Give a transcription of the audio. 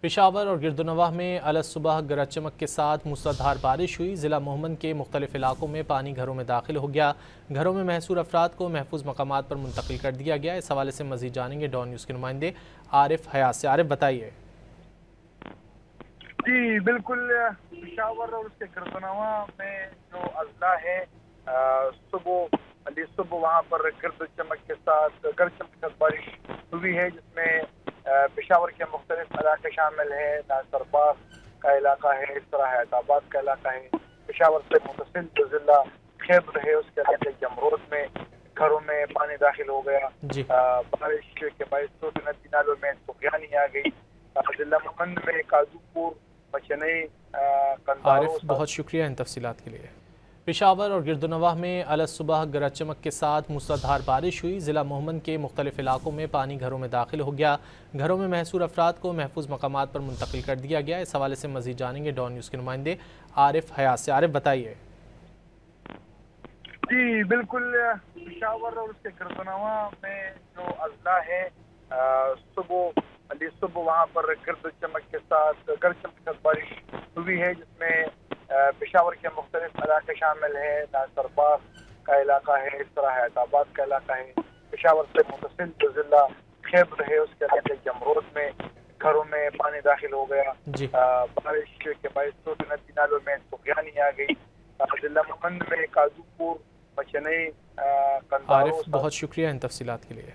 پشاور اور گردنواہ میں الصبح گرج چمک کے ساتھ موسلادھار بارش ہوئی۔ ضلع موہمن کے مختلف علاقوں میں پانی گھروں میں داخل ہو گیا۔ گھروں میں محصور افراد کو محفوظ مقامات پر منتقل کر دیا گیا۔ اس حوالے سے مزید جانیں گے ڈان نیوز کے نمائندے عارف حیات سے۔ عارف بتائیے۔ جی بالکل، پشاور اور اس کے گردنواہ میں جو اضلاع ہے صبح وہاں پر گرج چمک کے ساتھ بارش ہوئی ہے، جس میں پشاور کے مختلف علاقے شامل ہیں۔ ناصر باغ کا علاقہ ہے، اس طرح حیات آباد کا علاقہ ہے۔ پشاور سے متصل جو ضلع خیبر ہے اس کے علاقے جمرود میں گھروں میں پانی داخل ہو گیا۔ جی بارش کے باعث چھوٹے ندی نالوں میں طوفانی آ گئی۔ ضلع موہمن میں کاجو پور، مچنئی، عارف بہت شکریہ ان تفصیلات کے لیے۔ پشاور اور گردنواہ میں الصبح گرج چمک کے ساتھ موسلادھار بارش ہوئی۔ ضلع موہمن کے مختلف علاقوں میں پانی گھروں میں داخل ہو گیا۔ گھروں میں محصور افراد کو محفوظ مقامات پر منتقل کر دیا گیا۔ اس حوالے سے مزید جانیں گے ڈان نیوز کے نمائندے عارف حیات سے۔ عارف بتائیے۔ جی بالکل، پشاور اور اس کے گردنواہ میں جو اضلاع ہے صبح وہاں پر گرج چمک کے ساتھ بارش ہوئی ہے، جس میں پشاور کے مختلف علاقے شامل ہیں۔ ناصر باغ کا علاقہ ہے، اس طرح حیات آباد کا علاقہ ہے۔ پشاور سے متصل جو ضلع خیبر ہے اس کے علاقے جمرود میں گھروں میں پانی داخل ہو گیا۔ جی بارش کے باعث چھوٹے ندی نالوں میں طوفانی آ گئی۔ ضلع موہمن میں کاجو پور، مچنئی، عارف بہت شکریہ ان تفصیلات کے لیے۔